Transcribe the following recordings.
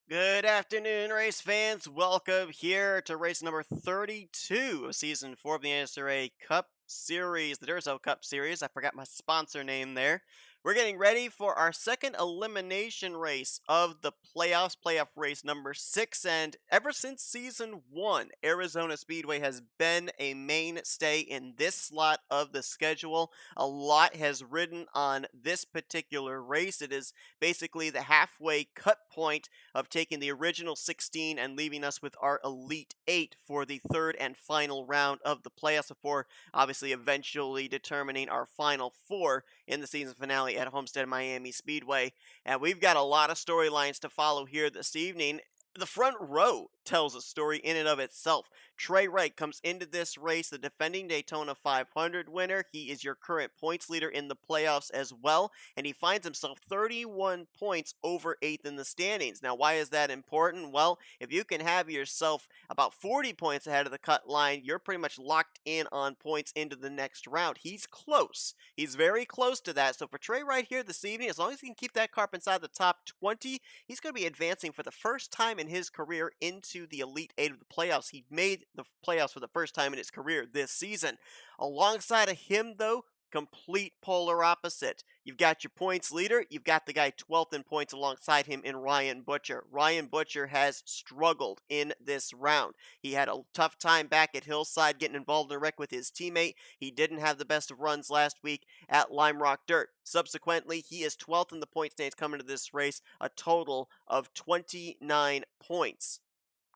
Good afternoon, race fans. Welcome here to race number 32 of Season 4 of the NNSCRA Cup Series, the Duracell Cup Series. I forgot my sponsor name there. We're getting ready for our second elimination race of the playoff race number 6. And ever since Season 1, Arizona Speedway has been a mainstay in this slot of the schedule. A lot has ridden on this particular race. It is basically the halfway cut point of taking the original 16 and leaving us with our Elite 8 for the third and final round of the playoffs before obviously eventually determining our final 4 in the season finale at Homestead Miami Speedway. And we've got a lot of storylines to follow here this evening. The front row tells a story in and of itself. T Wright comes into this race, the defending Daytona 500 winner. He is your current points leader in the playoffs as well, and he finds himself 31 points over 8th in the standings. Now, why is that important? Well, if you can have yourself about 40 points ahead of the cut line, you're pretty much locked in on points into the next round. He's close. He's very close to that. So for T Wright here this evening, as long as he can keep that car up inside the top 20, he's going to be advancing for the first time in his career into the Elite 8 of the playoffs. He made the playoffs for the first time in his career this season. Alongside of him, though, complete polar opposite. You've got your points leader, you've got the guy 12th in points alongside him in Ryan Butcher. Ryan Butcher has struggled in this round. He had a tough time back at Hillside getting involved in a wreck with his teammate. He didn't have the best of runs last week at Lime Rock Dirt. Subsequently, he is 12th in the point standings coming to this race, a total of 29 points.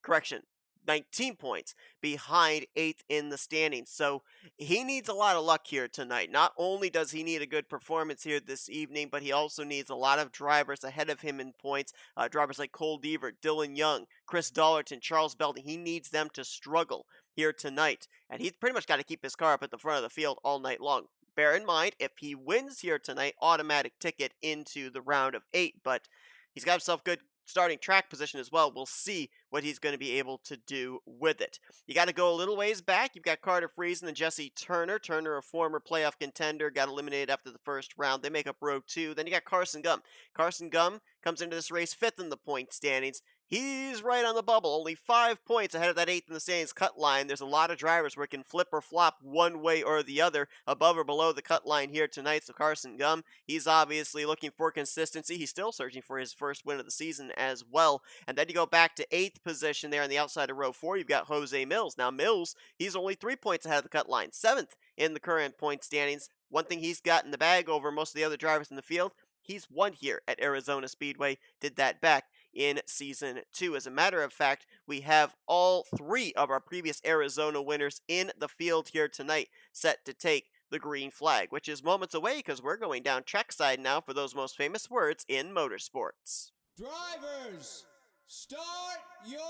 Correction, 19 points behind 8th in the standings. So he needs a lot of luck here tonight. Not only does he need a good performance here this evening, but he also needs a lot of drivers ahead of him in points. Drivers like Cole Deaver, Dylan Young, C Dollerton, Charles Belding. He needs them to struggle here tonight. And he's pretty much got to keep his car up at the front of the field all night long. Bear in mind, if he wins here tonight, automatic ticket into the round of 8. But he's got himself good starting track position as well. We'll see what he's going to be able to do with it. You got to go a little ways back. You've got Carter Friesen and Jesse Turner. Turner, a former playoff contender, got eliminated after the first round. They make up row 2. Then you got Carson Gum. Carson Gum comes into this race 5th in the point standings. He's right on the bubble, only 5 points ahead of that 8th in the standings cut line. There's a lot of drivers where it can flip or flop one way or the other, above or below the cut line here tonight. So Carson Gum, he's obviously looking for consistency. He's still searching for his first win of the season as well. And then you go back to 8th position there on the outside of row 4. You've got J Millz. Now Millz, he's only 3 points ahead of the cut line, 7th in the current point standings. One thing he's got in the bag over most of the other drivers in the field, he's won here at Arizona Speedway, did that back in Season 2. As a matter of fact, we have all 3 of our previous Arizona winners in the field here tonight, set to take the green flag, which is moments away because we're going down trackside now for those most famous words in motorsports. Drivers, start your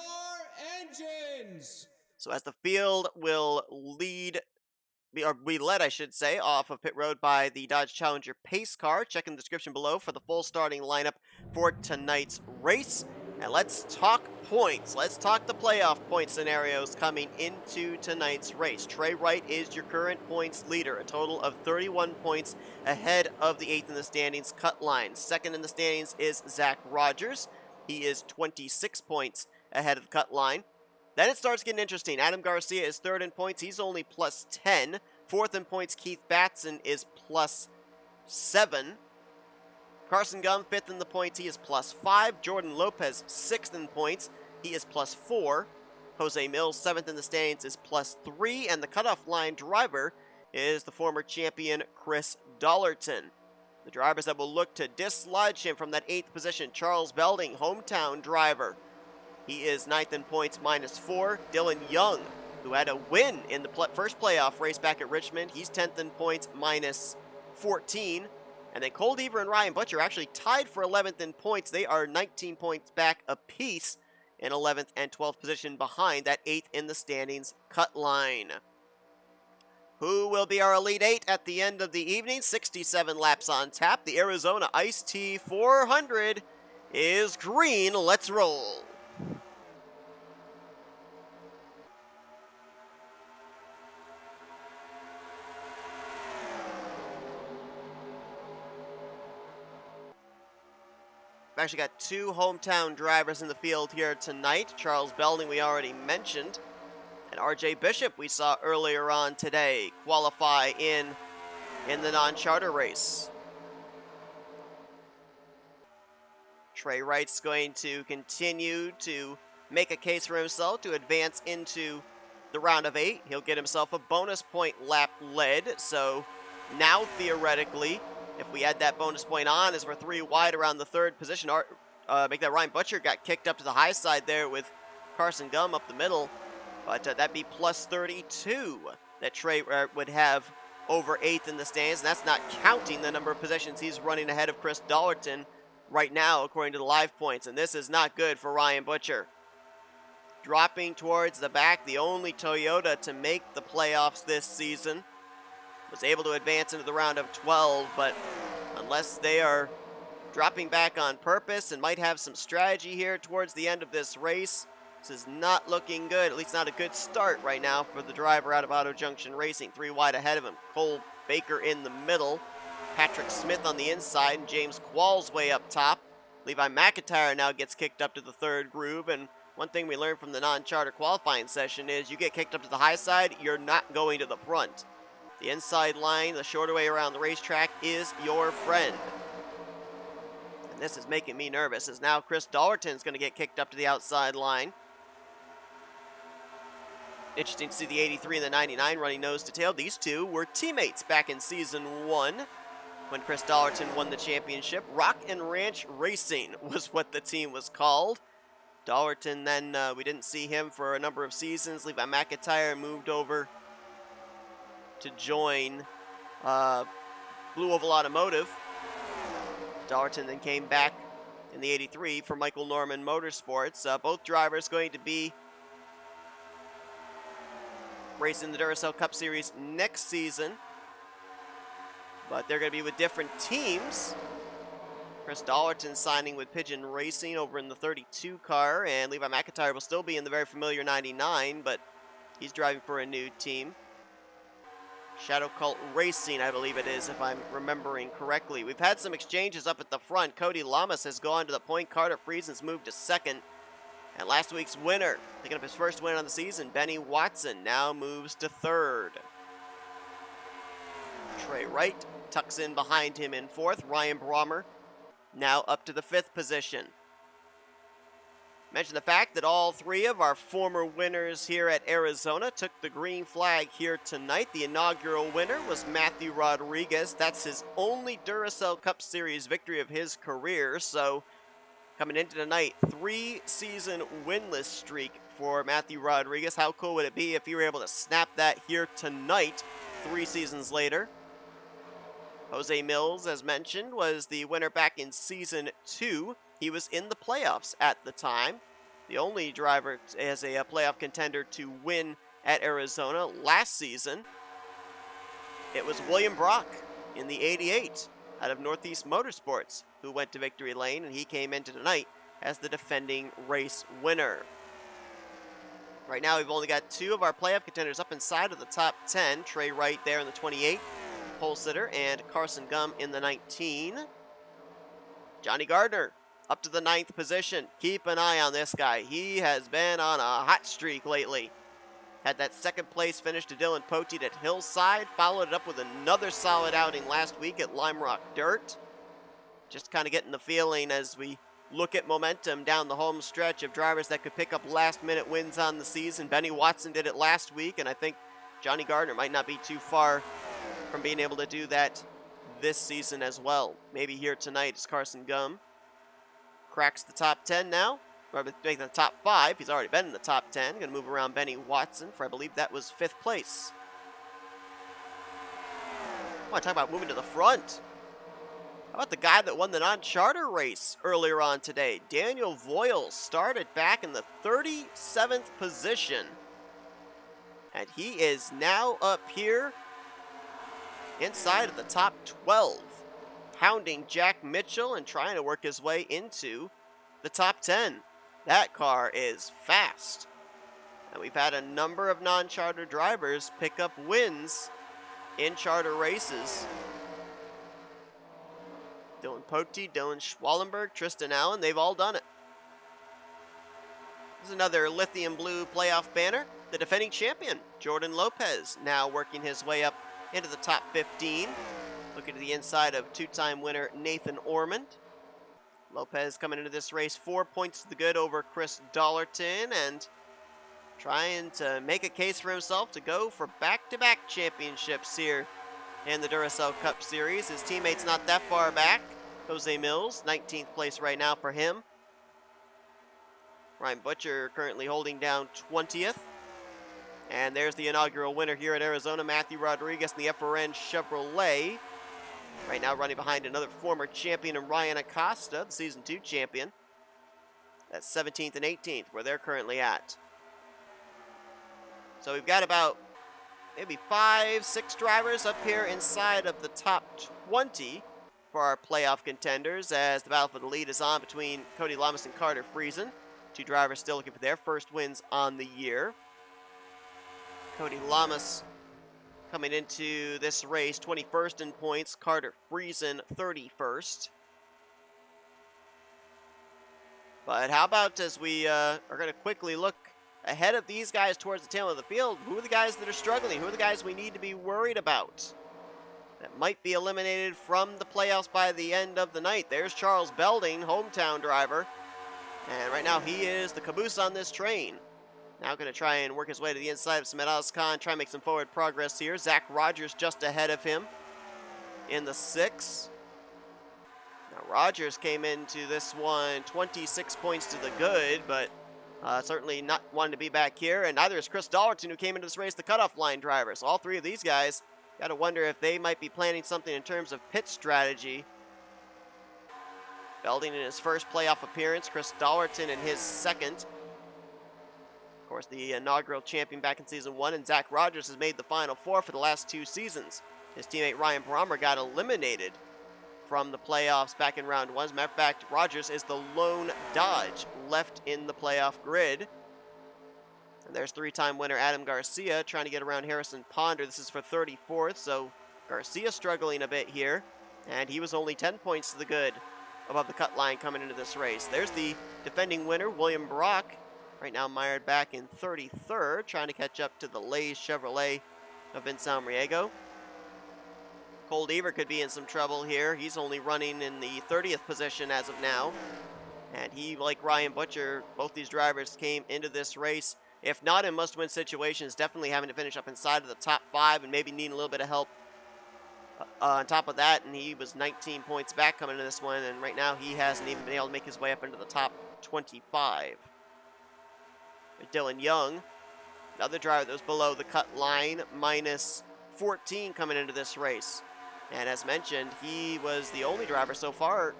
engines! So as the field will be led, I should say, off of pit road by the Dodge Challenger pace car. Check in the description below for the full starting lineup for tonight's race. And let's talk points. Let's talk the playoff point scenarios coming into tonight's race. T Wright is your current points leader, a total of 31 points ahead of the 8th in the standings cut line. Second in the standings is Zach Rogers. He is 26 points ahead of the cut line. Then it starts getting interesting. Adam Garcia is 3rd in points. He's only plus 10. 4th in points, K Batson is plus 7. Carson Gum, 5th in the points. He is plus 5. Jordan Lopez, 6th in points. He is plus 4. J Millz, 7th in the standings, is plus 3. And the cutoff line driver is the former champion, C Dollerton. The drivers that will look to dislodge him from that 8th position, Charles Belding, hometown driver. He is 9th in points, minus 4. Dylan Young, who had a win in the first playoff race back at Richmond, he's 10th in points, minus 14. And then Cole Deaver and Ryan Butcher actually tied for 11th in points. They are 19 points back apiece in 11th and 12th position behind that 8th in the standings cut line. Who will be our Elite 8 at the end of the evening? 67 laps on tap. The Arizona Ice T 400 is green. Let's roll. actually got two hometown drivers in the field here tonight. Charles Belding, we already mentioned, and RJ Bishop, we saw earlier on today, qualify in the non-charter race. T Wright's going to continue to make a case for himself to advance into the round of 8. He'll get himself a bonus point lap led, so now theoretically, if we add that bonus point on as we're 3 wide around the 3rd position, make that Ryan Butcher got kicked up to the high side there with Carson Gum up the middle, but that'd be plus 32 that T would have over 8th in the stands, and that's not counting the number of positions he's running ahead of Chris Dollerton right now, according to the live points, and this is not good for Ryan Butcher. Dropping towards the back, the only Toyota to make the playoffs this season, was able to advance into the round of 12, but unless they are dropping back on purpose and might have some strategy here towards the end of this race, this is not looking good, at least not a good start right now for the driver out of Auto Junction Racing. 3 wide ahead of him. Cole Baker in the middle, Patrick Smith on the inside, and J Qualls way up top. Levi McIntyre now gets kicked up to the 3rd groove, and one thing we learned from the non-charter qualifying session is you get kicked up to the high side, you're not going to the front. The inside line, the shorter way around the racetrack, is your friend. And this is making me nervous, as now Chris Dollerton's going to get kicked up to the outside line. Interesting to see the 83 and the 99 running nose to tail. These two were teammates back in Season 1 when Chris Dollerton won the championship. Rock and Ranch Racing was what the team was called. Dollerton then, we didn't see him for a number of seasons. Levi McIntyre moved over to join Blue Oval Automotive. Dollerton then came back in the 83 for Michael Norman Motorsports. Both drivers going to be racing the Duracell Cup Series next season, but they're going to be with different teams. Chris Dollerton signing with Pigeon Racing over in the 32 car, and Levi McIntyre will still be in the very familiar 99, but he's driving for a new team. Shadow Cult Racing, I believe it is, if I'm remembering correctly. We've had some exchanges up at the front. Cody Llamas has gone to the point. Carter Friesen's moved to 2nd. And last week's winner, picking up his first win on the season, Benny Watson, now moves to 3rd. T Wright tucks in behind him in 4th. Ryan Brommer now up to the 5th position. Mention the fact that all 3 of our former winners here at Arizona took the green flag here tonight. The inaugural winner was Matthew Rodriguez. That's his only Duracell Cup Series victory of his career. So coming into tonight, 3-season winless streak for Matthew Rodriguez. How cool would it be if you were able to snap that here tonight, 3 seasons later? J Millz, as mentioned, was the winner back in Season 2. He was in the playoffs at the time. The only driver as a playoff contender to win at Arizona last season. It was William Brock in the 88 out of Northeast Motorsports who went to victory lane, and he came into tonight as the defending race winner. Right now, we've only got 2 of our playoff contenders up inside of the top 10. T Wright there in the 28, pole sitter, and Carson Gum in the 19. Johnny Gardner up to the 9th position. Keep an eye on this guy. He has been on a hot streak lately. Had that 2nd place finish to Dylan Poteet at Hillside. Followed it up with another solid outing last week at Lime Rock Dirt. Just kind of getting the feeling as we look at momentum down the home stretch of drivers that could pick up last-minute wins on the season. Benny Watson did it last week, and I think Johnny Gardner might not be too far from being able to do that this season as well. Maybe here tonight as Carson Gum cracks the top 10 now, or making the top 5. He's already been in the top 10. Going to move around Benny Watson for, I believe that was 5th place. I want to talk about moving to the front. How about the guy that won the non-charter race earlier on today? Daniel Voyles started back in the 37th position. And he is now up here inside of the top 12. Hounding Jack Mitchell and trying to work his way into the top 10. That car is fast. And we've had a number of non-charter drivers pick up wins in charter races. Dylan Pote, Dylan Schwallenberg, Tristan Allen, they've all done it. This is another lithium blue playoff banner. The defending champion, Jordan Lopez, now working his way up into the top 15. Looking to the inside of two-time winner N Ormond. Lopez coming into this race 4 points to the good over C Dollerton and trying to make a case for himself to go for back-to-back championships here in the Duracell Cup Series. His teammate's not that far back. J Millz, 19th place right now for him. Ryan Butcher currently holding down 20th. And there's the inaugural winner here at Arizona, Matthew Rodriguez in the FRN Chevrolet. Right now running behind another former champion in Ryan Acosta, the Season 2 champion. That's 17th and 18th, where they're currently at. So we've got about maybe 5-6 drivers up here inside of the top 20 for our playoff contenders, as the battle for the lead is on between J Llamas and R Friesen. Two drivers still looking for their first wins on the year. J Llamas coming into this race 21st in points, R Friesen 31st. But how about as we are going to quickly look ahead of these guys towards the tail of the field, who are the guys that are struggling? Who are the guys we need to be worried about that might be eliminated from the playoffs by the end of the night? There's Charles Belding, hometown driver. And right now he is the caboose on this train. Now going to try and work his way to the inside of Samet Ozkan, try and make some forward progress here. Zach Rogers just ahead of him in the 6. Now Rogers came into this one 26 points to the good, but certainly not wanting to be back here. And neither is C Dollerton, who came into this race the cutoff line driver. So all three of these guys, got to wonder if they might be planning something in terms of pit strategy. Belding in his first playoff appearance, C Dollerton in his second. Of course, the inaugural champion back in Season 1, and Zach Rogers has made the Final Four for the last 2 seasons. His teammate R Brommer got eliminated from the playoffs back in Round 1. As a matter of fact, Rogers is the lone Dodge left in the playoff grid. And there's 3-time winner Adam Garcia trying to get around Harrison Ponder. This is for 34th, so Garcia struggling a bit here. And he was only 10 points to the good above the cut line coming into this race. There's the defending winner, William Brock, right now mired back in 33rd, trying to catch up to the Lay's Chevrolet of V Almariego. Cole Deaver could be in some trouble here. He's only running in the 30th position as of now. And he, like Ryan Butcher, both these drivers came into this race, if not in must-win situations, definitely having to finish up inside of the top 5 and maybe needing a little bit of help on top of that. And he was 19 points back coming into this one, and right now he hasn't even been able to make his way up into the top 25. Dylan Young, another driver that was below the cut line, minus 14 coming into this race. And as mentioned, he was the only driver so far,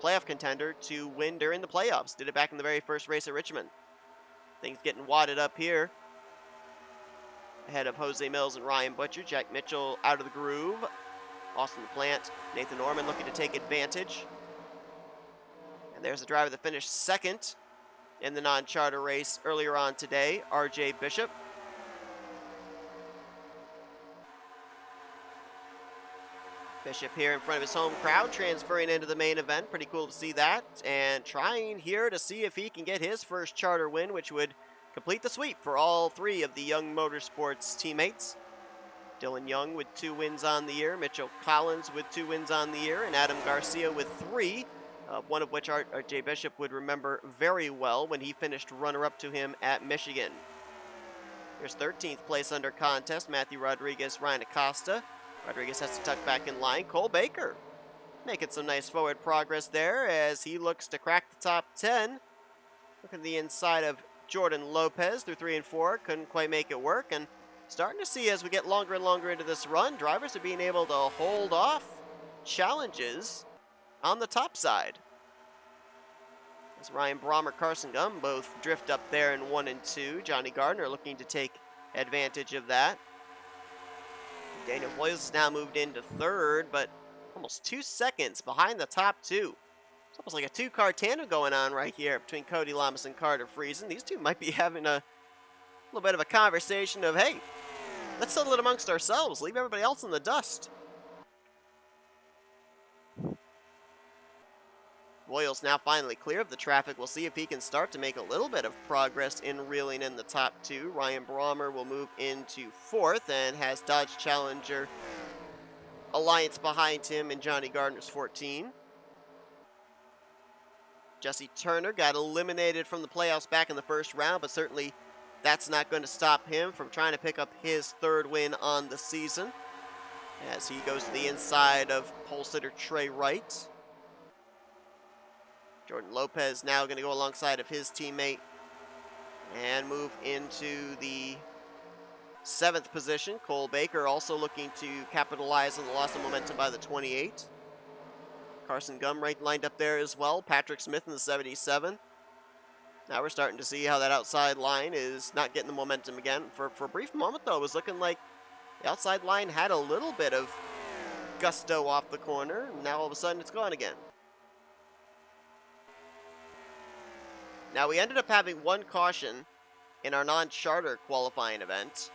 playoff contender, to win during the playoffs. Did it back in the very first race at Richmond. Things getting wadded up here. Ahead of J Millz and Ryan Butcher. Jack Mitchell out of the groove. Austin LaPlante, N Ormond looking to take advantage. And there's the driver that finished second in the non-charter race earlier on today, RJ Bishop. Bishop here in front of his home crowd, transferring into the main event. Pretty cool to see that. And trying here to see if he can get his first charter win, which would complete the sweep for all 3 of the Young Motorsports teammates. Dylan Young with 2 wins on the year, Mitchell Collins with 2 wins on the year, and Adam Garcia with 3. One of which J Bishop would remember very well when he finished runner-up to him at Michigan. Here's 13th place under contest, Matthew Rodriguez, Ryan Acosta. Rodriguez has to tuck back in line. Cole Baker making some nice forward progress there as he looks to crack the top 10. Look at the inside of Jordan Lopez through 3 and 4. Couldn't quite make it work. And starting to see as we get longer and longer into this run, drivers are being able to hold off challenges on the top side. As Ryan Brommer, Carson Gum both drift up there in 1 and 2. Johnny Gardner looking to take advantage of that. Daniel Voyles has now moved into 3rd, but almost 2 seconds behind the top 2. It's almost like a 2-car tandem going on right here between J Llamas and R Friesen. These two might be having a little bit of a conversation of, hey, let's settle it amongst ourselves. Leave everybody else in the dust. Voyles now finally clear of the traffic. We'll see if he can start to make a little bit of progress in reeling in the top two. Ryan Brommer will move into fourth and has Dodge Challenger Alliance behind him in Johnny Gardner's 14. Jesse Turner got eliminated from the playoffs back in the first round, but certainly that's not going to stop him from trying to pick up his third win on the season as he goes to the inside of pole sitter T Wright. Jordan Lopez now going to go alongside of his teammate and move into the 7th position. Cole Baker also looking to capitalize on the loss of momentum by the 28. Carson Gumright lined up there as well. Patrick Smith in the 77. Now we're starting to see how that outside line is not getting the momentum again. For a brief moment, though, it was looking like the outside line had a little bit of gusto off the corner. And now all of a sudden it's gone again. Now we ended up having one caution in our non-charter qualifying event.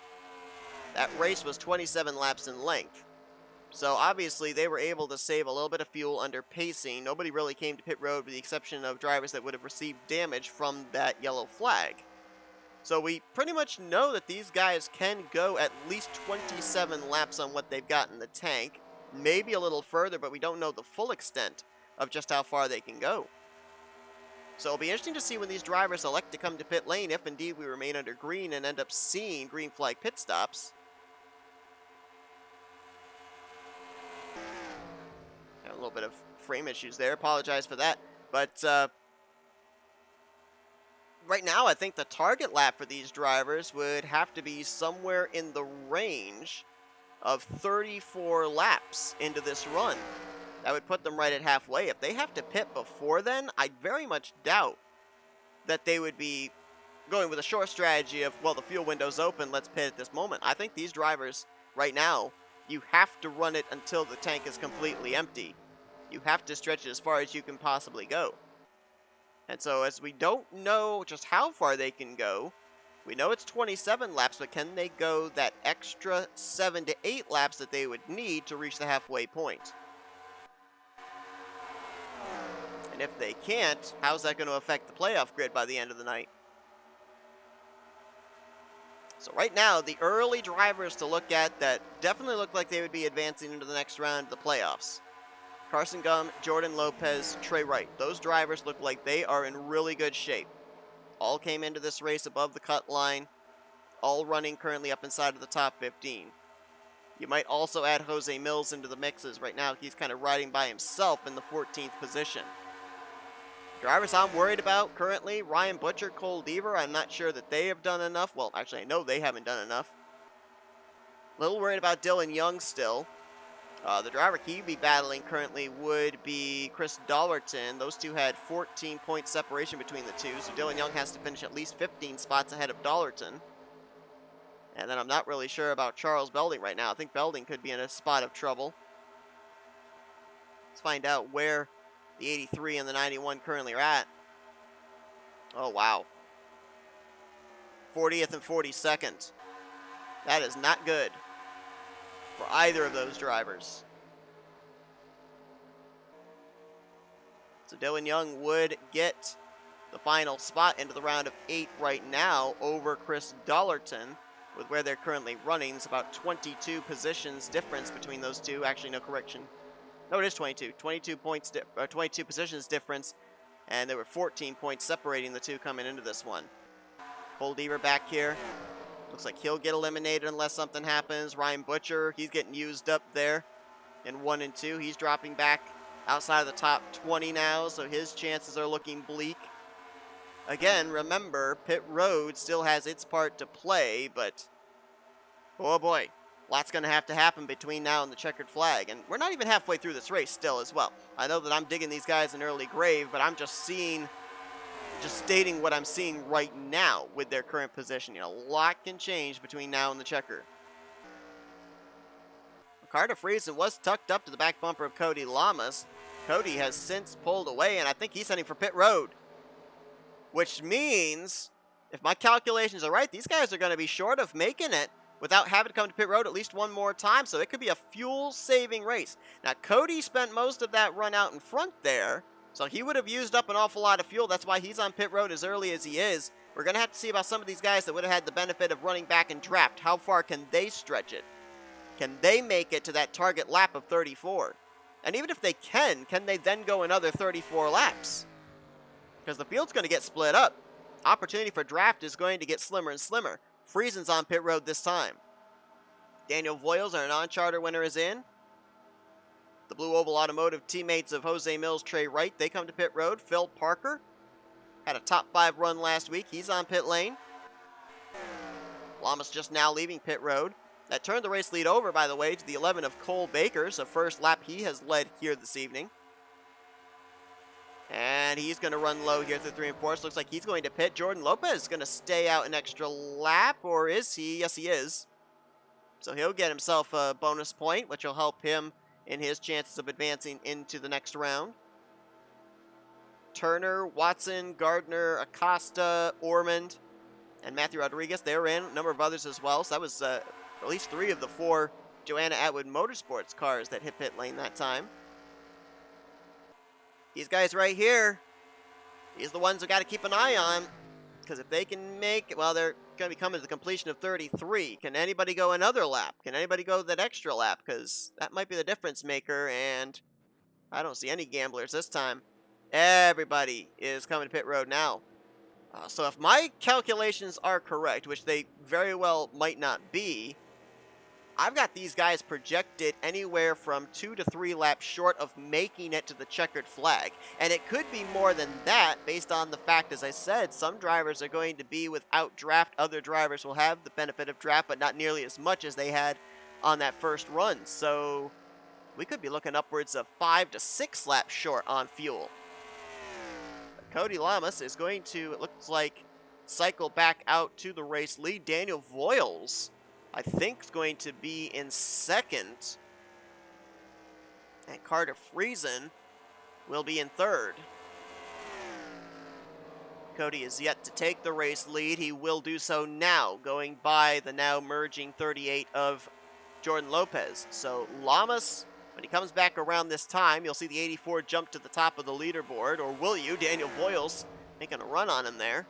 That race was 27 laps in length. So obviously they were able to save a little bit of fuel under pacing. Nobody really came to pit road with the exception of drivers that would have received damage from that yellow flag. So we pretty much know that these guys can go at least 27 laps on what they've got in the tank. Maybe a little further, but we don't know the full extent of just how far they can go. So it'll be interesting to see when these drivers elect to come to pit lane, if indeed we remain under green and end up seeing green flag pit stops. A little bit of frame issues there. Apologize for that. But right now, I think the target lap for these drivers would have to be somewhere in the range of 34 laps into this run. That would put them right at halfway. If they have to pit before then, I very much doubt that they would be going with a short strategy of, well, the fuel window's open, let's pit at this moment. I think these drivers, right now, you have to run it until the tank is completely empty. You have to stretch it as far as you can possibly go. And so as we don't know just how far they can go, we know it's 27 laps, but can they go that extra 7 to 8 laps that they would need to reach the halfway point? And if they can't, how's that going to affect the playoff grid by the end of the night? So right now, the early drivers to look at that definitely look like they would be advancing into the next round of the playoffs. Carson Gum, Jordan Lopez, T Wright. Those drivers look like they are in really good shape. All came into this race above the cut line. All running currently up inside of the top 15. You might also add J Millz into the mixes. Right now, he's kind of riding by himself in the 14th position. Drivers I'm worried about currently, Ryan Butcher, Cole Deaver. I'm not sure that they have done enough. Well, actually, I know they haven't done enough. A little worried about Dylan Young still. The driver he'd be battling currently would be Chris Dollerton. Those two had 14-point separation between the two, so Dylan Young has to finish at least 15 spots ahead of Dollerton. And then I'm not really sure about Charles Belding right now. I think Belding could be in a spot of trouble. Let's find out where the 83 and the 91 currently are at. Oh, wow. 40th and 42nd. That is not good for either of those drivers. So Dylan Young would get the final spot into the round of 8 right now over Chris Dollerton. With where they're currently running, it's about 22 positions difference between those two. Actually, no, correction. No, it is 22. 22 points, 22 positions difference, and there were 14 points separating the two coming into this one. Cole Deaver back here. Looks like he'll get eliminated unless something happens. Ryan Butcher, he's getting used up there in 1 and 2. He's dropping back outside of the top 20 now, so his chances are looking bleak. Again, remember, pit road still has its part to play, but oh boy, lots going to have to happen between now and the checkered flag. And we're not even halfway through this race still as well. I know that I'm digging these guys an early grave, but I'm just stating what I'm seeing right now with their current position. You know, a lot can change between now and the checker. Carter Friesen was tucked up to the back bumper of Cody Llamas. Cody has since pulled away, and I think he's heading for pit road. Which means, if my calculations are right, these guys are going to be short of making it without having to come to pit road at least one more time. So it could be a fuel-saving race. Now, Cody spent most of that run out in front there, So he would have used up an awful lot of fuel. That's why he's on pit road as early as he is. We're going to have to see about some of these guys that would have had the benefit of running back in draft. How far can they stretch it? Can they make it to that target lap of 34? And even if they can they then go another 34 laps? Because the field's going to get split up. Opportunity for draft is going to get slimmer and slimmer. Friesen's on pit road this time. Daniel Voyles, our non-charter winner, is in. The Blue Oval Automotive teammates of J Millz, T Wright, they come to pit road. Phil Parker had a top 5 run last week. He's on pit lane. Llamas just now leaving pit road. That turned the race lead over, by the way, to the 11 of Cole Baker. So first lap he has led here this evening. And he's going to run low here through 3 and 4. So looks like he's going to pit. Jordan Lopez is going to stay out an extra lap, or is he? Yes, he is. So he'll get himself a bonus point, which will help him in his chances of advancing into the next round. Turner, Watson, Gardner, Acosta, Ormond, and Matthew Rodriguez, they're in. A number of others as well. So that was at least 3 of the 4 Joanna Atwood Motorsports cars that hit pit lane that time. These guys right here, these are the ones we got to keep an eye on. Because if they can make, well, they're going to be coming to the completion of 33. Can anybody go another lap? Can anybody go that extra lap? Because that might be the difference maker, and I don't see any gamblers this time. Everybody is coming to pit road now. So if my calculations are correct, which they very well might not be, I've got these guys projected anywhere from 2 to 3 laps short of making it to the checkered flag. And it could be more than that based on the fact, as I said, some drivers are going to be without draft. Other drivers will have the benefit of draft, but not nearly as much as they had on that first run. So we could be looking upwards of 5 to 6 laps short on fuel. But Cody Llamas is going to, it looks like, cycle back out to the race lead. Daniel Voyles, I think, is going to be in second. And Carter Friesen will be in third. Cody is yet to take the race lead. He will do so now, going by the now merging 38 of Jordan Lopez. So Llamas, when he comes back around this time, you'll see the 84 jump to the top of the leaderboard. Or will you? Daniel Voyles making a run on him there.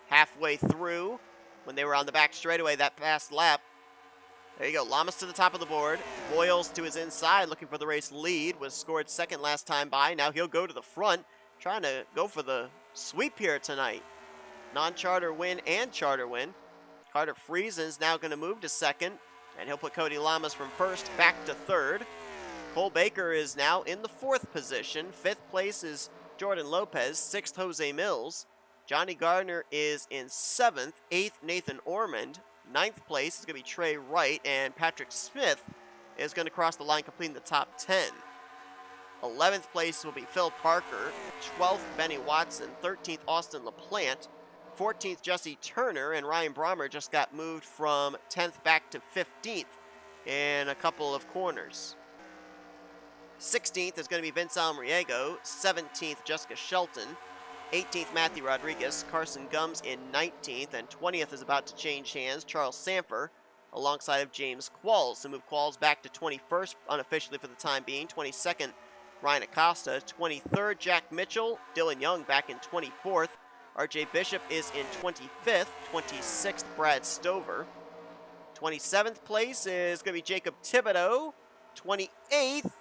Halfway through, when they were on the back straightaway that past lap. There you go, Llamas to the top of the board. Voyles to his inside, looking for the race lead. Was scored second last time by. Now he'll go to the front, trying to go for the sweep here tonight. Non-charter win and charter win. Carter Friesen's now going to move to second, and he'll put Cody Llamas from first back to third. Cole Baker is now in the 4th position. 5th place is Jordan Lopez. 6th, J Millz. Johnny Gardner is in 7th, 8th, Nathan Ormond. 9th place is going to be T Wright, and Patrick Smith is going to cross the line, completing the top 10. 11th place will be Phil Parker. 12th, Benny Watson. 13th, Austin LaPlante. 14th, Jesse Turner, and Ryan Brommer just got moved from 10th back to 15th in a couple of corners. 16th is going to be Vince Almariego. 17th, Jessica Shelton. 18th, Matthew Rodriguez. Carson Gums in 19th. And 20th is about to change hands. Charles Sandfer alongside of J Qualls. To move Qualls back to 21st unofficially for the time being. 22nd, Ryan Acosta. 23rd, Jack Mitchell. Dylan Young back in 24th. RJ Bishop is in 25th. 26th, Brad Stover. 27th place is going to be Jacob Thibodeaux. 28th,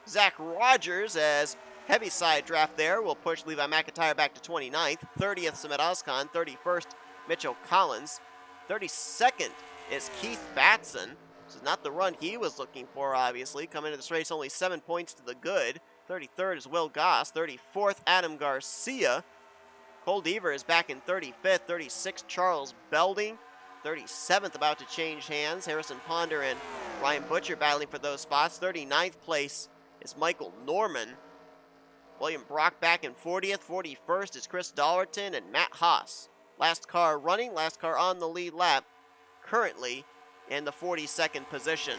Zach Rogers, as heavy side draft there will push Levi McIntyre back to 29th. 30th, Samet Ozkan. 31st, Mitchell Collins. 32nd is Keith Batson. This is not the run he was looking for, obviously. Coming into this race only 7 points to the good. 33rd is Will Goss. 34th, Adam Garcia. Cole Deaver is back in 35th. 36th, Charles Belding. 37th about to change hands. Harrison Ponder and Ryan Butcher battling for those spots. 39th place is Michael Norman. William Brock back in 40th. 41st is Chris Dollerton and Matt Haas. Last car running, last car on the lead lap, currently in the 42nd position.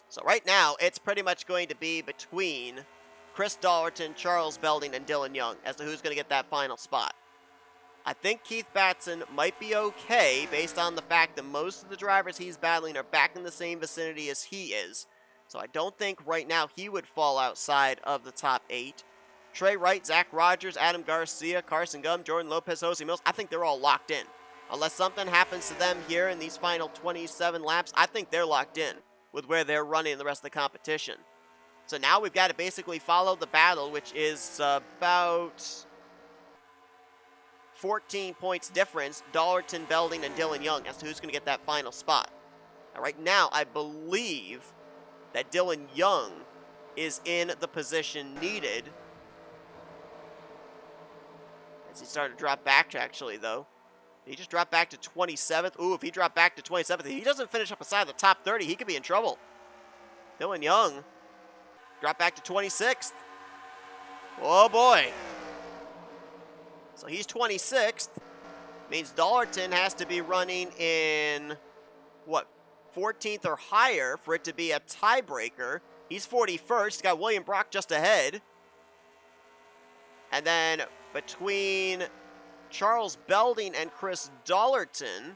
So right now, it's pretty much going to be between Chris Dollerton, Charles Belding, and Dylan Young as to who's going to get that final spot. I think Keith Batson might be okay based on the fact that most of the drivers he's battling are back in the same vicinity as he is. So I don't think right now he would fall outside of the top 8. T Wright, Zach Rogers, Adam Garcia, Carson Gum, Jordan Lopez, J Millz, I think they're all locked in. Unless something happens to them here in these final 27 laps, I think they're locked in with where they're running the rest of the competition. So now we've got to basically follow the battle, which is about 14 points difference, Dollerton, Belding, and Dylan Young as to who's going to get that final spot. Now, right now, I believe that Dylan Young is in the position needed. As he started to drop back, actually, though. He just dropped back to 27th. Ooh, if he dropped back to 27th, if he doesn't finish up beside the top 30, he could be in trouble. Dylan Young dropped back to 26th. Oh, boy. So he's 26th. Means Dollerton has to be running in, what, 14th or higher for it to be a tiebreaker. He's 41st. He's got William Brock just ahead. And then between Charles Belding and Chris Dollerton,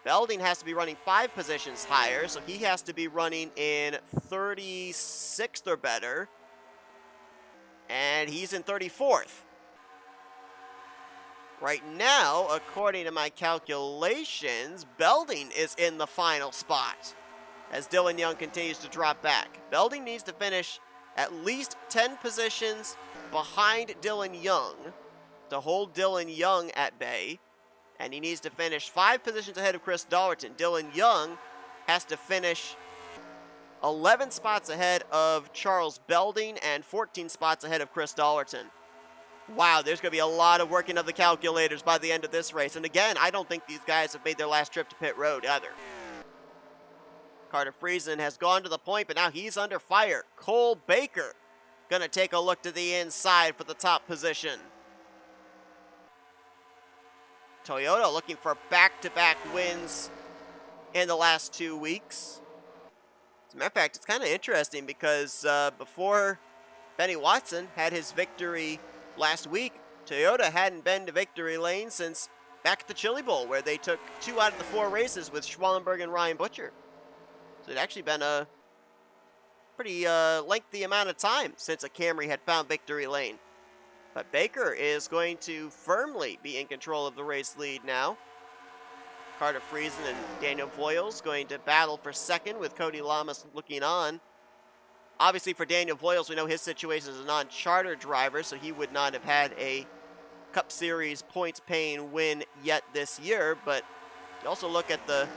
Belding has to be running 5 positions higher, so he has to be running in 36th or better. And he's in 34th. Right now, according to my calculations, Belding is in the final spot as Dylan Young continues to drop back. Belding needs to finish at least 10 positions behind Dylan Young to hold Dylan Young at bay, and he needs to finish 5 positions ahead of Chris Dollerton. Dylan Young has to finish 11 spots ahead of Charles Belding and 14 spots ahead of Chris Dollerton. Wow, there's going to be a lot of working of the calculators by the end of this race. And again, I don't think these guys have made their last trip to pit road either. Carter Friesen has gone to the point, but now he's under fire. Cole Baker going to take a look to the inside for the top position. Toyota looking for back-to-back wins in the last 2 weeks. As a matter of fact, it's kind of interesting because before Benny Watson had his victory last week, Toyota hadn't been to victory lane since back at the Chili Bowl, where they took 2 out of the 4 races with Schwallenberg and Ryan Butcher. So it'd actually been a pretty lengthy amount of time since a Camry had found victory lane. But Baker is going to firmly be in control of the race lead now. Carter Friesen and Daniel Voyles going to battle for second with Cody Lamas looking on. Obviously, for Daniel Voyles, we know his situation as a non-charter driver, so he would not have had a Cup Series points-paying win yet this year. But you also look at the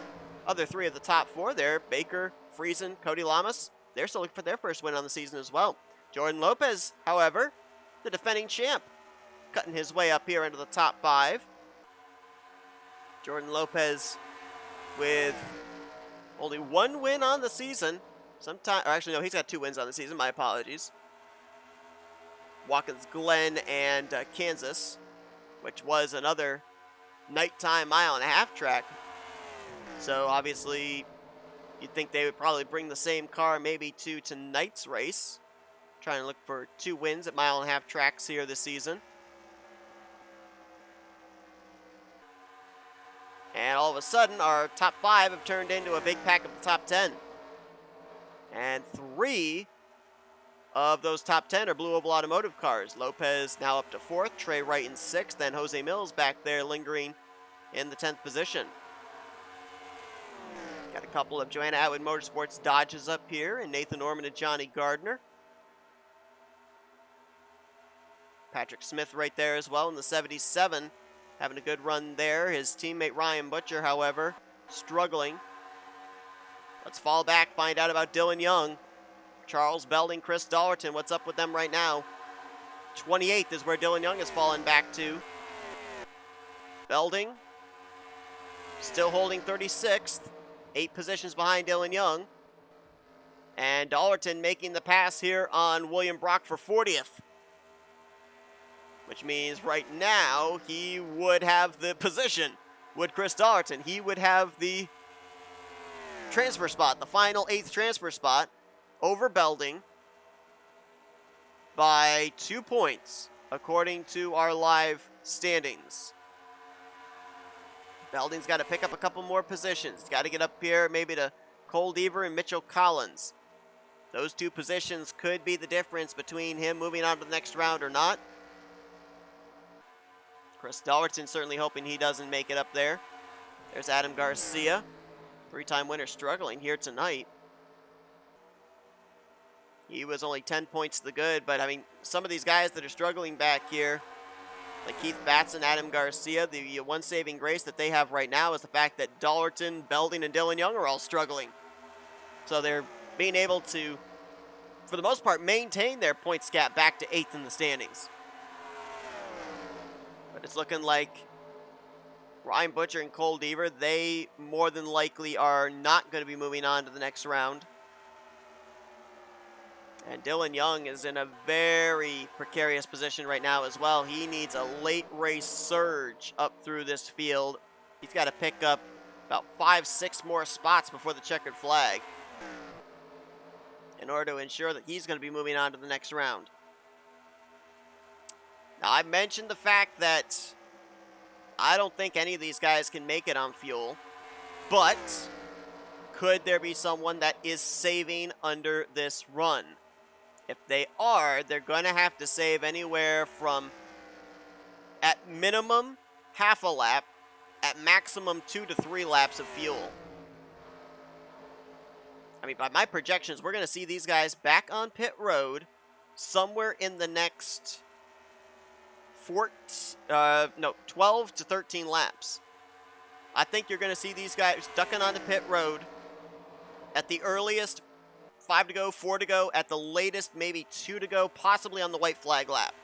other 3 of the top 4 there, Baker, Friesen, Cody Lamas. They're still looking for their first win on the season as well. Jordan Lopez, however, the defending champ, cutting his way up here into the top 5. Jordan Lopez with only 1 win on the season. Actually, no, he's got 2 wins on the season. My apologies. Watkins Glen and Kansas, which was another nighttime mile-and-a-half track. So, obviously, you'd think they would probably bring the same car maybe to tonight's race. Trying to look for 2 wins at mile-and-a-half tracks here this season. And all of a sudden, our top 5 have turned into a big pack of the top 10. And 3 of those top 10 are Blue Oval Automotive cars. Lopez now up to 4th, T Wright in 6th, and J Millz back there lingering in the 10th position. Got a couple of Joanna Atwood Motorsports Dodges up here, and Nathan Ormond and Johnny Gardner. Patrick Smith right there as well in the 77, having a good run there. His teammate Ryan Butcher, however, struggling. Let's fall back, find out about Dylan Young. Charles Belding, Chris Dollerton, what's up with them right now? 28th is where Dylan Young has fallen back to. Belding still holding 36th, 8 positions behind Dylan Young. And Dollerton making the pass here on William Brock for 40th. Which means right now he would have the position. Would Chris Dollerton? He would have the transfer spot, the final 8th transfer spot, over Belding by 2 points, according to our live standings. Belding's got to pick up a couple more positions. He's got to get up here maybe to Cole Deaver and Mitchell Collins. Those two positions could be the difference between him moving on to the next round or not. Chris Dollerton certainly hoping he doesn't make it up there. There's Adam Garcia, three-time winner, struggling here tonight. He was only 10 points to the good, but I mean, some of these guys that are struggling back here, like K Batson, Adam Garcia, the one saving grace that they have right now is the fact that Dollerton, Belding, and Dylan Young are all struggling. So they're being able to, for the most part, maintain their points gap back to 8th in the standings. But it's looking like Ryan Butcher and Cole Deaver, they more than likely are not going to be moving on to the next round. And Dylan Young is in a very precarious position right now as well. He needs a late race surge up through this field. He's got to pick up about 5-6 more spots before the checkered flag in order to ensure that he's going to be moving on to the next round. Now, I mentioned the fact that I don't think any of these guys can make it on fuel, but could there be someone that is saving under this run? If they are, they're going to have to save anywhere from, at minimum, half a lap, at maximum 2 to 3 laps of fuel. I mean, by my projections, we're going to see these guys back on pit road somewhere in the next 12 to 13 laps. I think you're going to see these guys ducking onto pit road at the earliest 5 to go, 4 to go, at the latest maybe 2 to go, possibly on the white flag lap.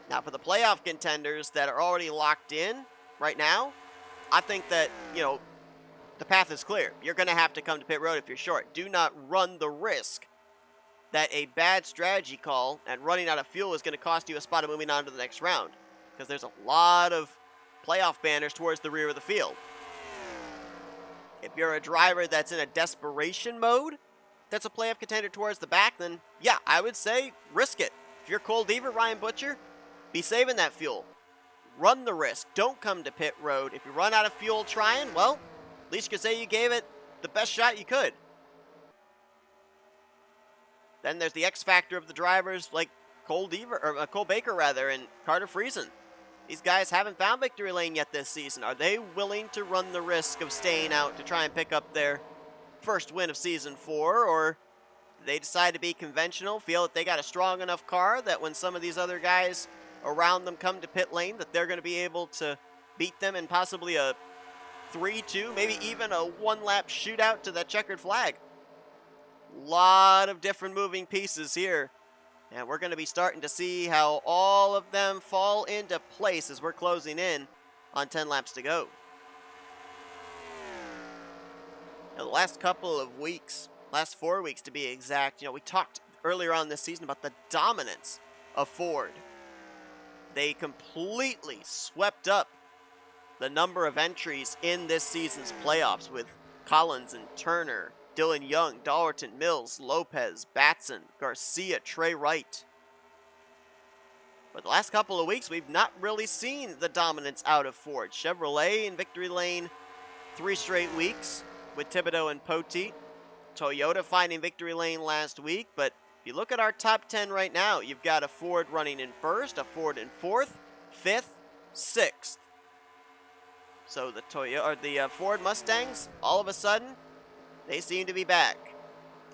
Now for the playoff contenders that are already locked in right now, I think that, the path is clear. You're going to have to come to pit road if you're short. Do not run the risk that a bad strategy call and running out of fuel is going to cost you a spot of moving on to the next round, because there's a lot of playoff banners towards the rear of the field. If you're a driver that's in a desperation mode, that's a playoff contender towards the back, then yeah, I would say risk it. If you're Cole Deaver, Ryan Butcher, be saving that fuel. Run the risk. Don't come to pit road. If you run out of fuel trying, well, at least you could say you gave it the best shot you could. Then there's the X factor of the drivers like Cole Baker and Carter Friesen. These guys haven't found victory lane yet this season. Are they willing to run the risk of staying out to try and pick up their first win of Season 4? Or do they decide to be conventional, feel that they got a strong enough car that when some of these other guys around them come to pit lane that they're going to be able to beat them in possibly a 3-2, maybe even a one-lap shootout to that checkered flag? Lot of different moving pieces here. And we're going to be starting to see how all of them fall into place as we're closing in on 10 laps to go. Now, the last couple of weeks, last 4 weeks to be exact, we talked earlier on this season about the dominance of Ford. They completely swept up the number of entries in this season's playoffs with Collins and Turner, Dylan Young, Dollerton, Millz, Lopez, Batson, Garcia, T Wright. But the last couple of weeks, we've not really seen the dominance out of Ford. Chevrolet in victory lane 3 straight weeks with Thibodeaux and Poteet. Toyota finding victory lane last week. But if you look at our top 10 right now, you've got a Ford running in first, a Ford in 4th, 5th, 6th. So the Ford Mustangs, all of a sudden, they seem to be back.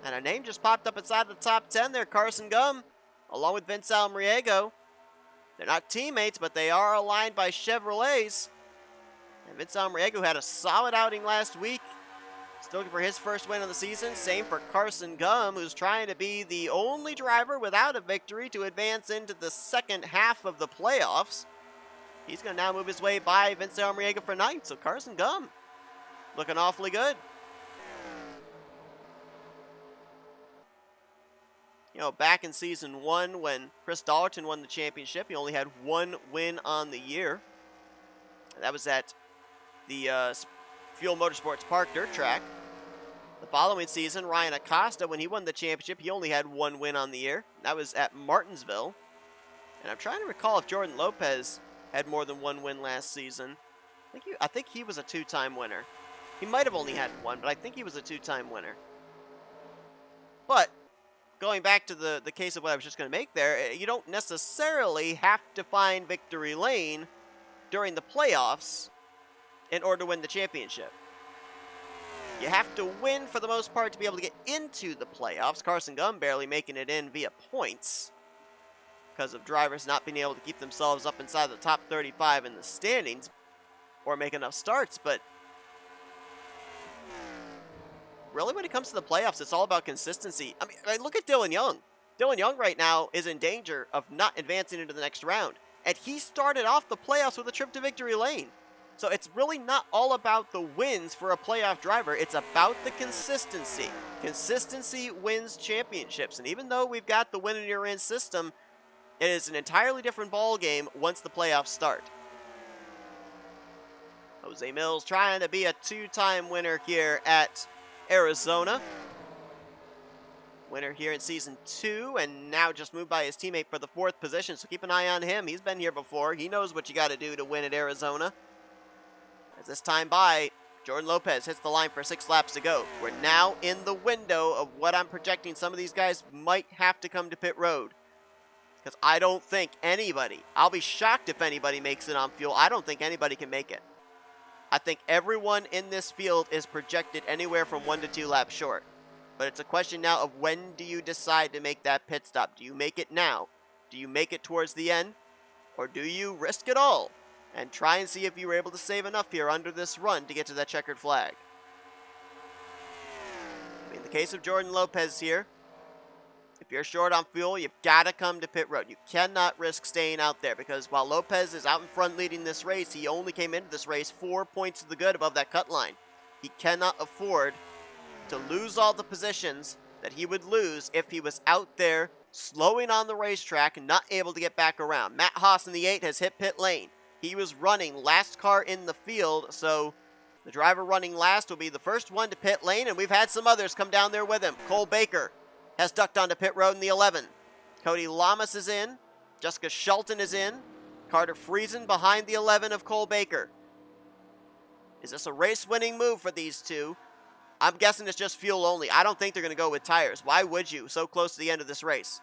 And a name just popped up inside the top 10 there, Carson Gum, along with V Almariego. They're not teammates, but they are aligned by Chevrolets. And V Almariego had a solid outing last week. Still looking for his first win of the season. Same for Carson Gum, who's trying to be the only driver without a victory to advance into the second half of the playoffs. He's going to now move his way by V Almariego for 9th. So Carson Gum looking awfully good. Back in Season 1 when Chris Dollerton won the championship, he only had 1 win on the year. That was at the Fuel Motorsports Park dirt track. The following season, Ryan Acosta, when he won the championship, he only had 1 win on the year. That was at Martinsville. And I'm trying to recall if Jordan Lopez had more than 1 win last season. I think he was a 2-time winner. He might have only had one, but I think he was a 2-time winner. But going back to the case of what I was just going to make there, you don't necessarily have to find victory lane during the playoffs in order to win the championship. You have to win for the most part to be able to get into the playoffs. Carson Gum barely making it in via points because of drivers not being able to keep themselves up inside the top 35 in the standings or make enough starts. But really, when it comes to the playoffs, it's all about consistency. I mean, look at Dylan Young. Dylan Young right now is in danger of not advancing into the next round. And he started off the playoffs with a trip to victory lane. So it's really not all about the wins for a playoff driver. It's about the consistency. Consistency wins championships. And even though we've got the win in your in system, it is an entirely different ball game once the playoffs start. J Millz trying to be a 2-time winner here at Arizona. Winner here in Season 2, and now just moved by his teammate for the 4th position, so keep an eye on him. He's been here before. He knows what you got to do to win at Arizona. As this time by, Jordan Lopez hits the line for 6 laps to go. We're now in the window of what I'm projecting some of these guys might have to come to pit road. Because I don't think anybody, I'll be shocked if anybody makes it on fuel. I don't think anybody can make it. I think everyone in this field is projected anywhere from 1 to 2 laps short. But it's a question now of when do you decide to make that pit stop? Do you make it now? Do you make it towards the end? Or do you risk it all and try and see if you were able to save enough here under this run to get to that checkered flag? I mean, in the case of Jordan Lopez here, if you're short on fuel, you've got to come to pit road. You cannot risk staying out there because while Lopez is out in front leading this race, he only came into this race 4 points to the good above that cut line. He cannot afford to lose all the positions that he would lose if he was out there slowing on the racetrack and not able to get back around. Matt Haas in the 8 has hit pit lane. He was running last car in the field, so the driver running last will be the first one to pit lane, and we've had some others come down there with him. Cole Baker has ducked onto pit road in the 11. Cody Llamas is in. J Shelton is in. Carter Friesen behind the 11 of Cole Baker. Is this a race-winning move for these two? I'm guessing it's just fuel only. I don't think they're going to go with tires. Why would you? So close to the end of this race.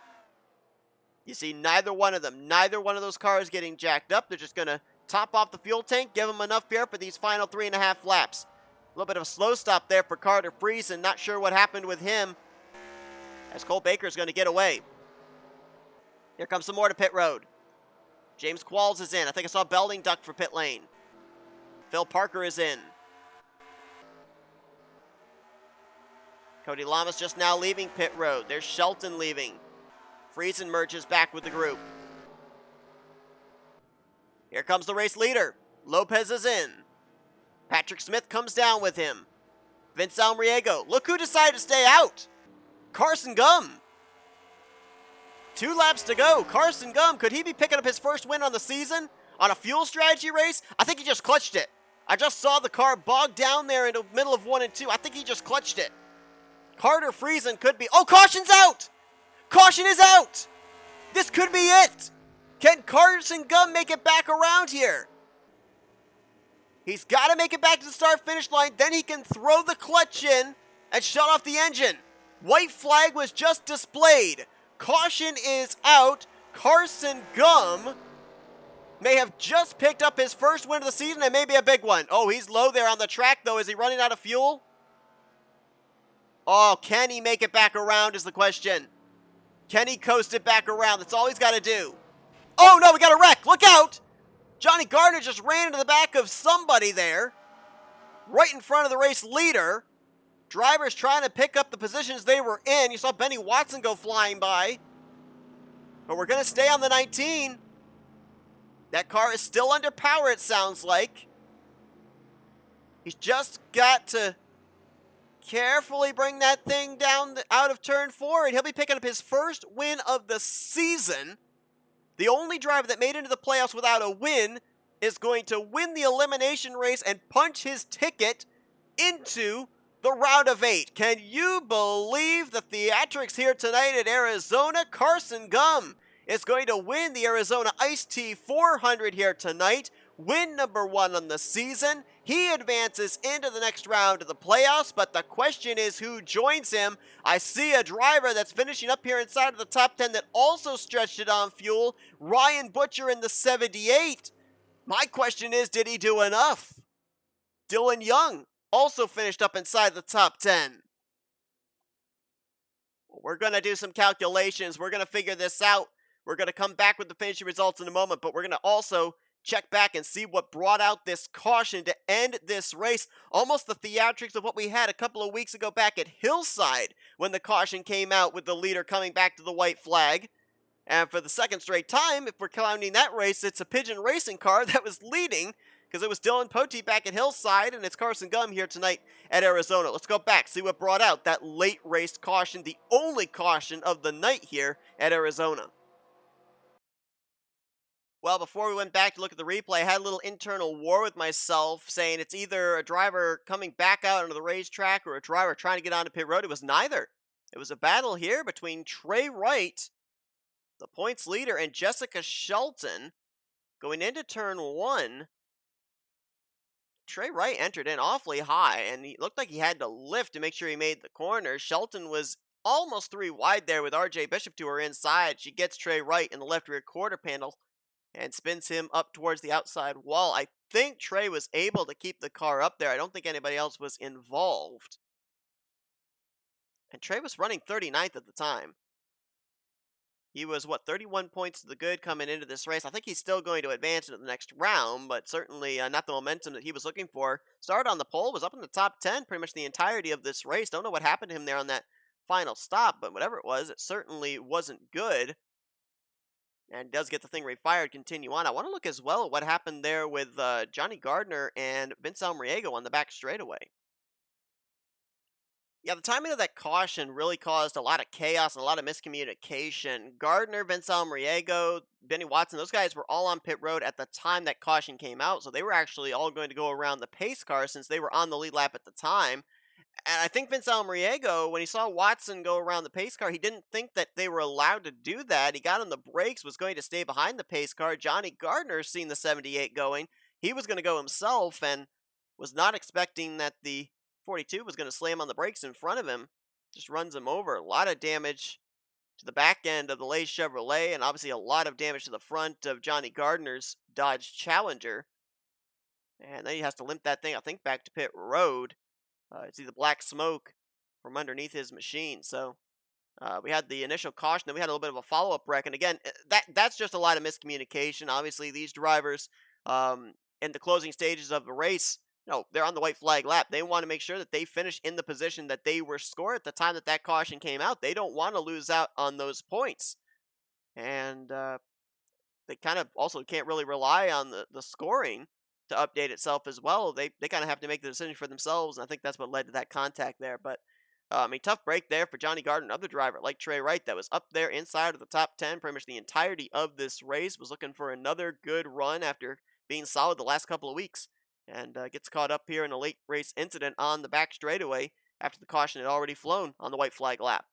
You see neither one of them. Neither one of those cars getting jacked up. They're just going to top off the fuel tank, give them enough air for these final 3.5 laps. A little bit of a slow stop there for Carter Friesen. Not sure what happened with him, as Cole Baker is going to get away. Here comes some more to pit road. J Qualls is in. I think I saw Belding duck for pit lane. Phil Parker is in. Cody Llamas just now leaving pit road. There's Shelton leaving. Friesen merges back with the group. Here comes the race leader. Lopez is in. Patrick Smith comes down with him. V Almariego. Look who decided to stay out. Carson Gum. 2 laps to go. Carson Gum, could he be picking up his first win on the season on a fuel strategy race? I think he just clutched it. I just saw the car bogged down there in the middle of 1 and 2. I think he just clutched it. Carter Friesen could be... Oh, caution's out! Caution is out! This could be it! Can Carson Gum make it back around here? He's got to make it back to the start-finish line. Then he can throw the clutch in and shut off the engine. White flag was just displayed. Caution is out. Carson Gum may have just picked up his first win of the season and maybe a big one. Oh, he's low there on the track, though. Is he running out of fuel? Oh, can he make it back around is the question. Can he coast it back around? That's all he's got to do. Oh, no, we got a wreck. Look out. Johnny Gardner just ran into the back of somebody there. Right in front of the race leader. Drivers trying to pick up the positions they were in. You saw Benny Watson go flying by. But we're going to stay on the 19. That car is still under power, it sounds like. He's just got to carefully bring that thing down out of turn 4, and he'll be picking up his first win of the season. The only driver that made it into the playoffs without a win is going to win the elimination race and punch his ticket into the round of 8. Can you believe the theatrics here tonight at Arizona? Carson Gum is going to win the Arizona Ice Tea 400 here tonight win number 1 on the season. He advances into the next round of the playoffs, but the question is who joins him. I see a driver that's finishing up here inside of the top 10 that also stretched it on fuel, Ryan Butcher in the 78. My question is, did he do enough? Dylan Young also finished up inside the top 10. We're going to do some calculations. We're going to figure this out. We're going to come back with the finishing results in a moment, but we're going to also check back and see what brought out this caution to end this race. Almost the theatrics of what we had a couple of weeks ago back at Hillside when the caution came out with the leader coming back to the white flag. And for the second straight time, if we're counting that race, it's a Pigeon Racing car that was leading because it was Dylan Pote back at Hillside, and it's Carson Gum here tonight at Arizona. Let's go back, see what brought out that late race caution, the only caution of the night here at Arizona. Well, before we went back to look at the replay, I had a little internal war with myself saying it's either a driver coming back out onto the racetrack or a driver trying to get onto pit road. It was neither. It was a battle here between T Wright, the points leader, and J Shelton going into turn 1. T Wright entered in awfully high, and he looked like he had to lift to make sure he made the corner. Shelton was almost 3 wide there with RJ Bishop to her inside. She gets T Wright in the left rear quarter panel and spins him up towards the outside wall. I think Trey was able to keep the car up there. I don't think anybody else was involved. And Trey was running 39th at the time. He was, 31 points to the good coming into this race. I think he's still going to advance into the next round, but certainly not the momentum that he was looking for. Started on the pole, was up in the top 10 pretty much the entirety of this race. Don't know what happened to him there on that final stop, but whatever it was, it certainly wasn't good. And does get the thing refired, continue on. I want to look as well at what happened there with J Gardner and V Almariego on the back straightaway. Yeah, the timing of that caution really caused a lot of chaos and a lot of miscommunication. Gardner, V Almariego, Benny Watson, those guys were all on pit road at the time that caution came out, so they were actually all going to go around the pace car since they were on the lead lap at the time. And I think V Almariego, when he saw Watson go around the pace car, he didn't think that they were allowed to do that. He got on the brakes, was going to stay behind the pace car. J Gardner, seeing the 78 going, he was going to go himself and was not expecting that the 42 was going to slam on the brakes in front of him. Just runs him over. A lot of damage to the back end of the Lays Chevrolet, and obviously a lot of damage to the front of J Gardner's Dodge Challenger. And then he has to limp that thing, I think, back to pit road. You see the black smoke from underneath his machine. So we had the initial caution, then we had a little bit of a follow-up wreck. And again, that's just a lot of miscommunication. Obviously, these drivers in the closing stages of the race, they're on the white flag lap. They want to make sure that they finish in the position that they were scored at the time that that caution came out. They don't want to lose out on those points. And they kind of also can't really rely on the scoring to update itself as well. They kind of have to make the decision for themselves, and I think that's what led to that contact there. But tough break there for J Gardner, another driver like T Wright that was up there inside of the top 10 pretty much the entirety of this race, was looking for another good run after being solid the last couple of weeks, and gets caught up here in a late race incident on the back straightaway after the caution had already flown on the white flag lap.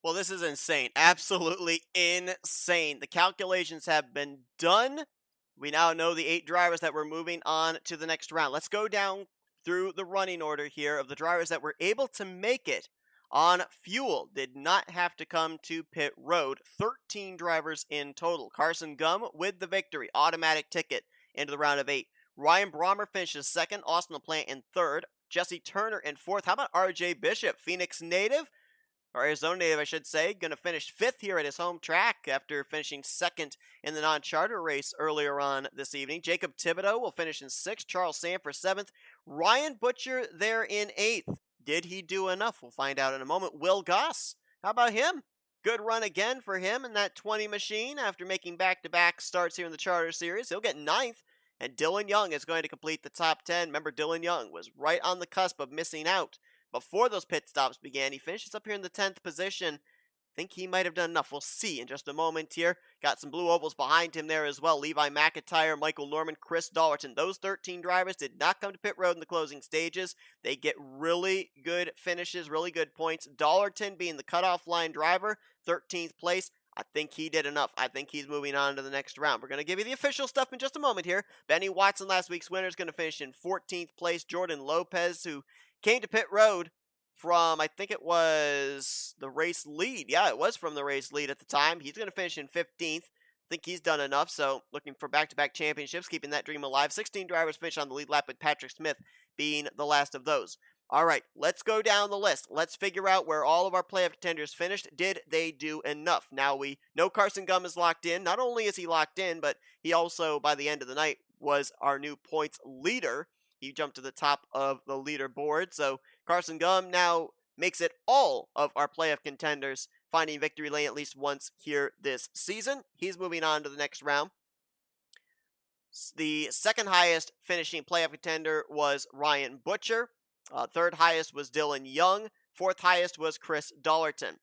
Well, this is insane. Absolutely insane. The calculations have been done. We now know the 8 drivers that were moving on to the next round. Let's go down through the running order here of the drivers that were able to make it on fuel. Did not have to come to pit road. 13 drivers in total. Carson Gum with the victory. Automatic ticket into the round of 8. Ryan Brommer finishes second. Austin LaPlante in third. Jesse Turner in fourth. How about RJ Bishop? Phoenix native, or Arizona native, I should say, going to finish 5th here at his home track after finishing 2nd in the non-charter race earlier on this evening. Jacob Thibodeaux will finish in 6th. Charles Sandfer 7th. Ryan Butcher there in 8th. Did he do enough? We'll find out in a moment. Will Goss, how about him? Good run again for him in that 20 machine after making back-to-back starts here in the Charter Series. He'll get 9th. And Dylan Young is going to complete the top 10. Remember, Dylan Young was right on the cusp of missing out before those pit stops began. He finishes up here in the 10th position. Think he might have done enough. We'll see in just a moment here. Got some blue ovals behind him there as well. Levi McIntyre, Michael Norman, C Dollerton. Those 13 drivers did not come to pit road in the closing stages. They get really good finishes, really good points. Dollerton being the cutoff line driver, 13th place. I think he did enough. I think he's moving on to the next round. We're going to give you the official stuff in just a moment here. Benny Watson, last week's winner, is going to finish in 14th place. Jordan Lopez, who came to pit road from, I think it was the race lead. Yeah, it was from the race lead at the time. He's going to finish in 15th. I think he's done enough, so looking for back-to-back championships, keeping that dream alive. 16 drivers finish on the lead lap, with Patrick Smith being the last of those. All right, let's go down the list. Let's figure out where all of our playoff contenders finished. Did they do enough? Now, we know Carson Gum is locked in. Not only is he locked in, but he also, by the end of the night, was our new points leader. He jumped to the top of the leaderboard, so Carson Gum now makes it all of our playoff contenders finding victory lane at least once here this season. He's moving on to the next round. The second highest finishing playoff contender was Ryan Butcher. Third highest was Dylan Young. Fourth highest was Chris Dollerton.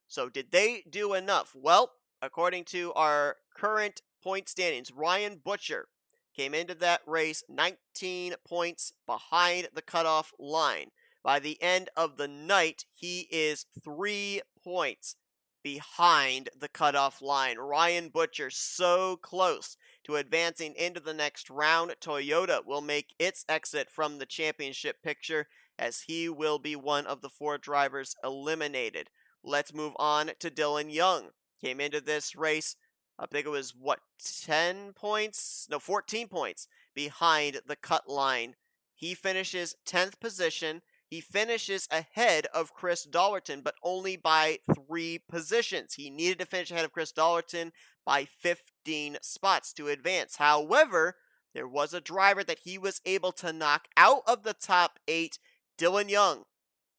So did they do enough? Well, according to our current point standings, Ryan Butcher came into that race 19 points behind the cutoff line. By the end of the night, he is 3 points behind the cutoff line. Ryan Butcher so close to advancing into the next round. Toyota will make its exit from the championship picture, as he will be one of the 4 drivers eliminated. Let's move on to Dylan Young. Came into this race, I think it was, 10 points? No, 14 points behind the cut line. He finishes 10th position. He finishes ahead of Chris Dollerton, but only by 3 positions. He needed to finish ahead of Chris Dollerton by 15 spots to advance. However, there was a driver that he was able to knock out of the top 8. Dylan Young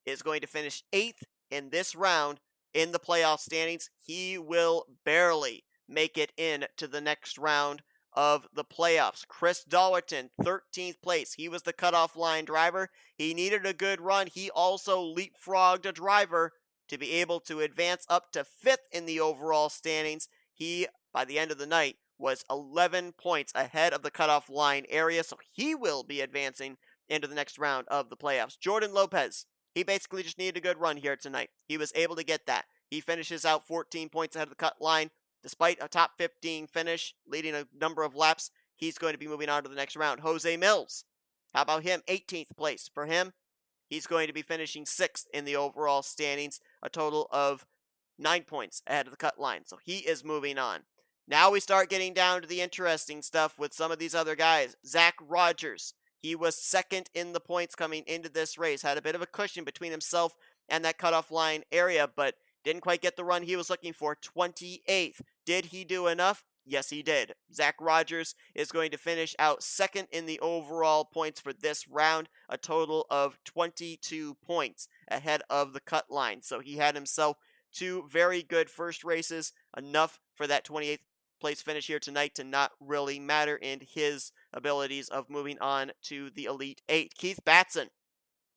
is going to finish 8th in this round in the playoff standings. He will barely make it into the next round of the playoffs. Chris Dollerton, 13th place. He was the cutoff line driver. He needed a good run. He also leapfrogged a driver to be able to advance up to 5th in the overall standings. He, by the end of the night, was 11 points ahead of the cutoff line area, so he will be advancing into the next round of the playoffs. Jordan Lopez, he basically just needed a good run here tonight. He was able to get that. He finishes out 14 points ahead of the cut line. Despite a top 15 finish, leading a number of laps, he's going to be moving on to the next round. J Millz, how about him? 18th place. For him, he's going to be finishing 6th in the overall standings, a total of 9 points ahead of the cut line. So he is moving on. Now we start getting down to the interesting stuff with some of these other guys. Zach Rogers, he was 2nd in the points coming into this race, had a bit of a cushion between himself and that cutoff line area, but didn't quite get the run he was looking for. 28th. Did he do enough? Yes, he did. Zach Rogers is going to finish out 2nd in the overall points for this round, a total of 22 points ahead of the cut line. So he had himself 2 very good first races, enough for that 28th place finish here tonight to not really matter in his abilities of moving on to the Elite 8. Keith Batson,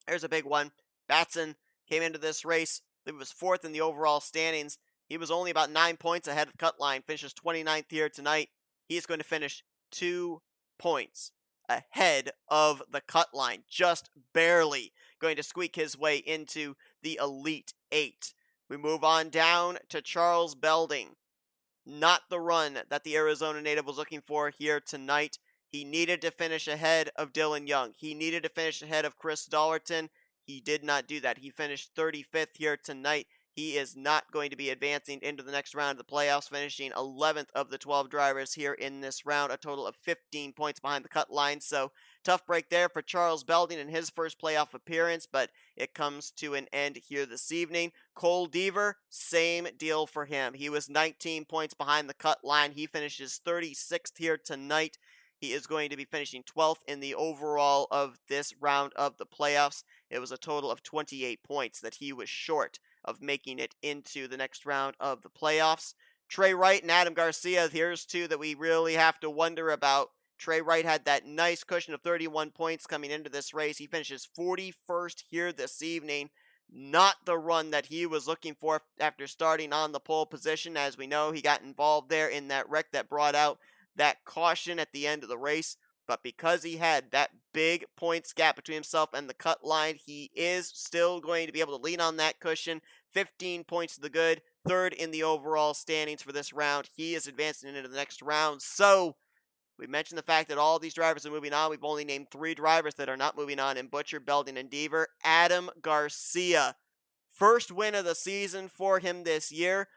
there's a big one. Batson came into this race, I believe it was 4th in the overall standings. He was only about 9 points ahead of the cut line, finishes 29th here tonight. He's going to finish 2 points ahead of the cut line, just barely going to squeak his way into the Elite 8. We move on down to Charles Belding. Not the run that the Arizona native was looking for here tonight. He needed to finish ahead of Dylan Young. He needed to finish ahead of Chris Dollerton. He did not do that. He finished 35th here tonight. He is not going to be advancing into the next round of the playoffs, finishing 11th of the 12 drivers here in this round, a total of 15 points behind the cut line. So tough break there for Charles Belding in his first playoff appearance, but it comes to an end here this evening. Cole Deaver, same deal for him. He was 19 points behind the cut line. He finishes 36th here tonight. He is going to be finishing 12th in the overall of this round of the playoffs. It was a total of 28 points that he was short of making it into the next round of the playoffs. Trey Wright and Adam Garcia, here's 2 that we really have to wonder about. Trey Wright had that nice cushion of 31 points coming into this race. He finishes 41st here this evening. Not the run that he was looking for after starting on the pole position. As we know, he got involved there in that wreck that brought out that caution at the end of the race. But because he had that big points gap between himself and the cut line, he is still going to be able to lean on that cushion, 15 points to the good, third in the overall standings for this round. He is advancing into the next round. So, we mentioned the fact that all these drivers are moving on. We've only named 3 drivers that are not moving on in Butcher, Belding, and Deaver. Adam Garcia, first win of the season for him this year.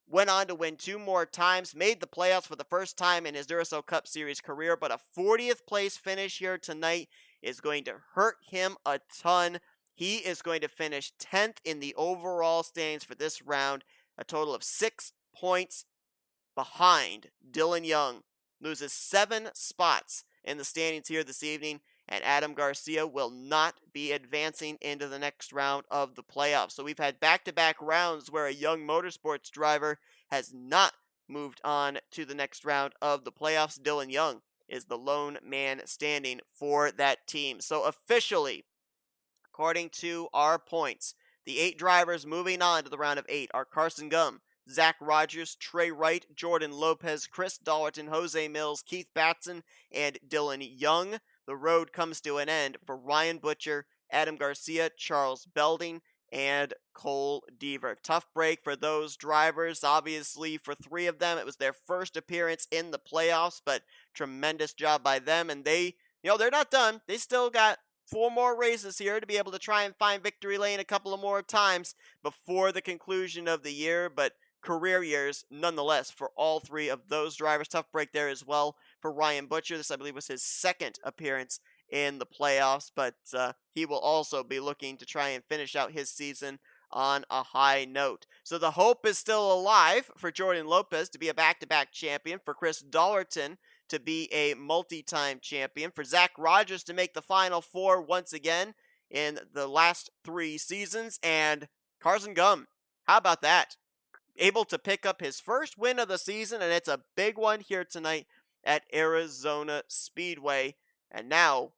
Went on to win 2 more times, made the playoffs for the first time in his Duracell Cup Series career, but a 40th place finish here tonight is going to hurt him a ton. He is going to finish 10th in the overall standings for this round, a total of 6 points behind Dylan Young. Loses 7 spots in the standings here this evening, and Adam Garcia will not be advancing into the next round of the playoffs. So we've had back-to-back rounds where a young motorsports driver has not moved on to the next round of the playoffs. Dylan Young is the lone man standing for that team. So officially, according to our points, the 8 drivers moving on to the round of 8 are Carson Gum, Zach Rogers, T Wright, Jordan Lopez, Chris Dollerton, J Millz, K Batson, and Dylan Young. The road comes to an end for Ryan Butcher, Adam Garcia, Charles Belding, and Cole Deaver. Tough break for those drivers. Obviously, for 3 of them, it was their first appearance in the playoffs, but tremendous job by them. And they're not done. They still got 4 more races here to be able to try and find victory lane a couple of more times before the conclusion of the year, but career years nonetheless for all 3 of those drivers. Tough break there as well for Ryan Butcher. This, I believe, was his second appearance in the playoffs, but he will also be looking to try and finish out his season on a high note. So the hope is still alive for Jordan Lopez to be a back-to-back champion, for Chris Dollerton to be a multi-time champion, for Zach Rogers to make the Final 4 once again in the last 3 seasons, and Carson Gum. How about that? Able to pick up his first win of the season, and it's a big one here tonight at Arizona Speedway. And now,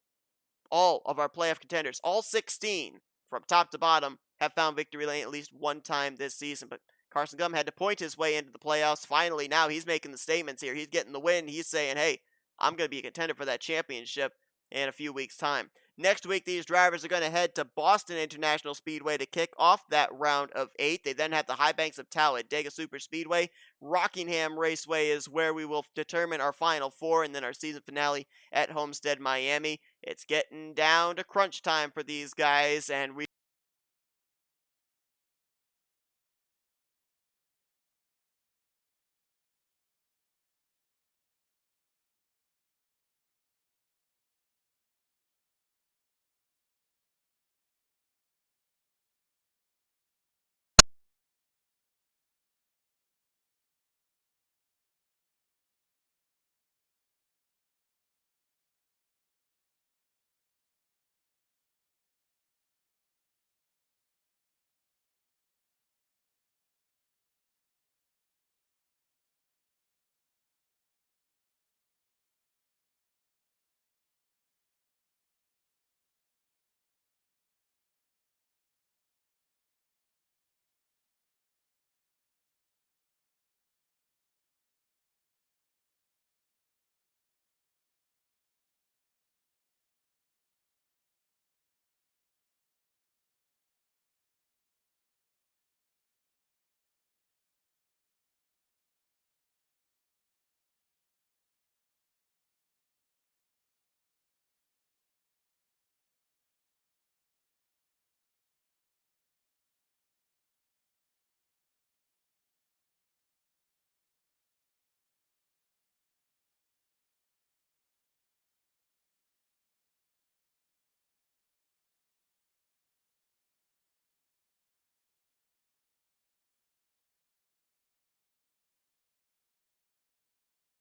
all of our playoff contenders, all 16 from top to bottom, have found victory lane at least one time this season. But Carson Gum had to point his way into the playoffs. Finally, now he's making the statements here. He's getting the win. He's saying, hey, I'm going to be a contender for that championship in a few weeks' time. Next week, these drivers are going to head to Boston International Speedway to kick off that round of 8. They then have the High Banks of Talladega Super Speedway. Rockingham Raceway is where we will determine our Final 4, and then our season finale at Homestead, Miami. It's getting down to crunch time for these guys, and we